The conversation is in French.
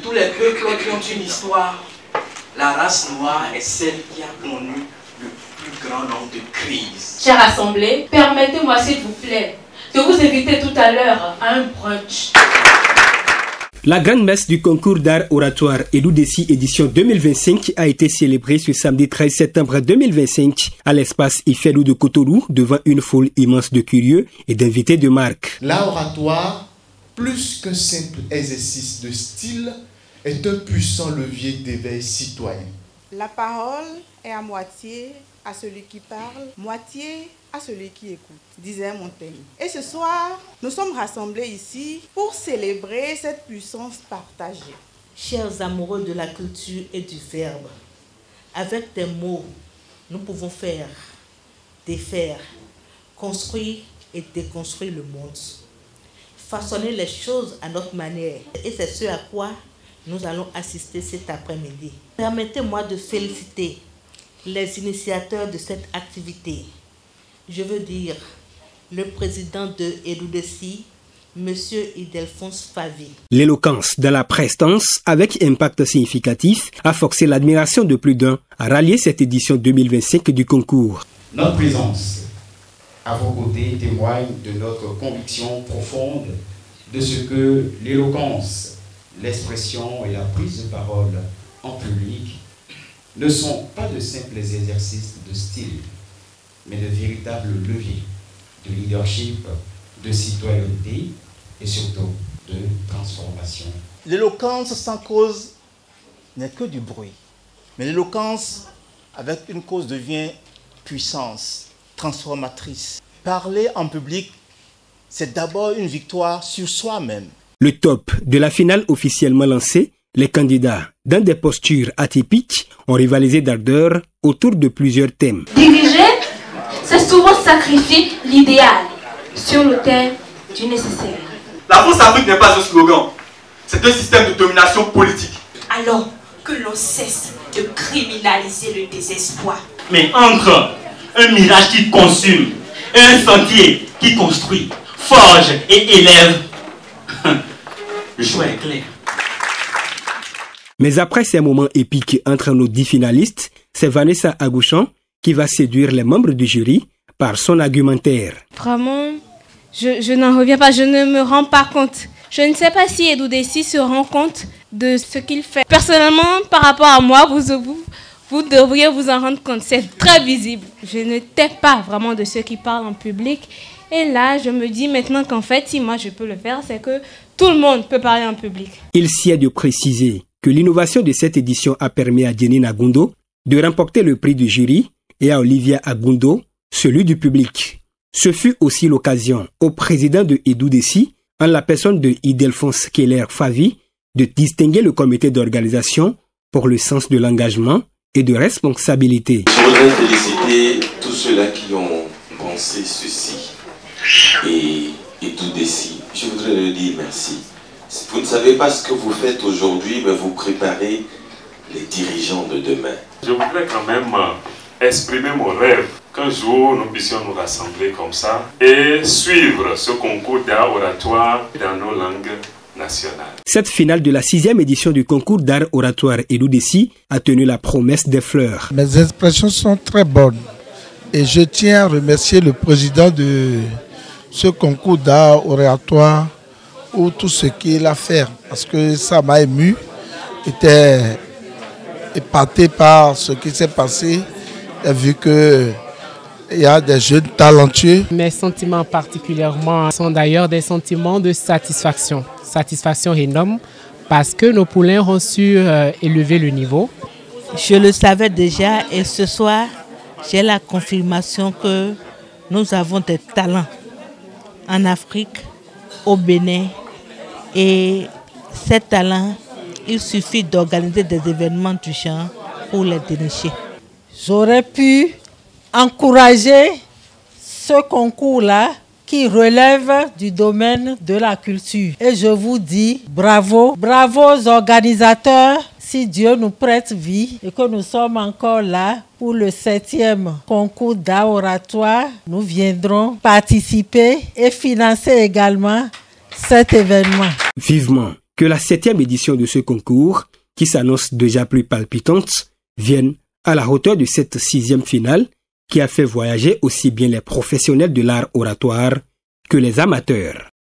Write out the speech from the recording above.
tous les peuples qui ont une histoire, la race noire est celle qui a connu le plus grand nombre de crises. Chère Assemblée, permettez-moi s'il vous plaît de vous inviter tout à l'heure à un brunch. La grande messe du concours d'art oratoire Edou Dessi édition 2025 a été célébrée ce samedi 13 septembre 2025 à l'espace Ifelou de Cotonou devant une foule immense de curieux et d'invités de marque. L'art oratoire, plus qu'un simple exercice de style, est un puissant levier d'éveil citoyen. La parole est à moitié à celui qui parle, moitié à celui qui écoute, disait Montaigne. Et ce soir, nous sommes rassemblés ici pour célébrer cette puissance partagée. Chers amoureux de la culture et du verbe, avec des mots, nous pouvons faire, défaire, construire et déconstruire le monde. Façonner les choses à notre manière. Et c'est ce à quoi nous allons assister cet après-midi. Permettez-moi de féliciter les initiateurs de cette activité. Je veux dire le président de Edou Dessi, M. Ildefonse Favy. L'éloquence de la prestance, avec impact significatif, a forcé l'admiration de plus d'un à rallier cette édition 2025 du concours. Notre présence à vos côtés témoigne de notre conviction profonde de ce que l'éloquence, l'expression et la prise de parole en public ne sont pas de simples exercices de style, mais de véritables leviers de leadership, de citoyenneté et surtout de transformation. L'éloquence sans cause n'est que du bruit, mais l'éloquence avec une cause devient puissance, transformatrice. Parler en public, c'est d'abord une victoire sur soi-même. Le top de la finale officiellement lancée, les candidats, dans des postures atypiques, ont rivalisé d'ardeur autour de plusieurs thèmes. Diriger, c'est souvent sacrifier l'idéal sur l'autel du nécessaire. La France-Afrique n'est pas un slogan, c'est un système de domination politique. Alors que l'on cesse de criminaliser le désespoir. Mais entre un mirage qui consume et un sentier qui construit, forge et élève, le choix est clair. Mais après ces moments épiques entre nos 10 finalistes, c'est Vanessa Agouchan qui va séduire les membres du jury par son argumentaire. Vraiment, je n'en reviens pas, je ne me rends pas compte. Je ne sais pas si Edou Dessi se rend compte de ce qu'il fait. Personnellement, par rapport à moi, vous devriez vous en rendre compte, c'est très visible. Je ne tais pas vraiment de ceux qui parlent en public. Et là, je me dis maintenant qu'en fait, si moi je peux le faire, c'est que tout le monde peut parler en public. Il s'y est de préciser que l'innovation de cette édition a permis à Jenny Agundo de remporter le prix du jury et à Olivia Agundo celui du public. Ce fut aussi l'occasion au président de Edou Dessi, en la personne de Ildefonse Favy, de distinguer le comité d'organisation pour le sens de l'engagement et de responsabilité. Je voudrais féliciter tous ceux-là qui ont pensé ceci et Edou Dessi. Je voudrais leur dire merci. Vous ne savez pas ce que vous faites aujourd'hui, mais vous préparez les dirigeants de demain. Je voudrais quand même exprimer mon rêve qu'un jour nous puissions nous rassembler comme ça et suivre ce concours d'art oratoire dans nos langues nationales. Cette finale de la 6e édition du concours d'art oratoire Edou Dessi a tenu la promesse des fleurs. Mes expressions sont très bonnes et je tiens à remercier le président de ce concours d'art oratoire pour tout ce qu'il a fait parce que ça m'a ému. J'étais épaté par ce qui s'est passé. J'ai vu qu'il y a des jeunes talentueux. Mes sentiments particulièrement sont d'ailleurs des sentiments de satisfaction. Satisfaction énorme parce que nos poulains ont su élever le niveau. Je le savais déjà et ce soir, j'ai la confirmation que nous avons des talents en Afrique, au Bénin. Et ces talents, il suffit d'organiser des événements du genre pour les dénicher. J'aurais pu encourager ce concours-là qui relève du domaine de la culture. Et je vous dis bravo, bravo aux organisateurs. Si Dieu nous prête vie et que nous sommes encore là pour le 7e concours d'art oratoire, nous viendrons participer et financer également cet événement. Vivement que la 7e édition de ce concours, qui s'annonce déjà plus palpitante, vienne à la hauteur de cette 6e finale qui a fait voyager aussi bien les professionnels de l'art oratoire que les amateurs.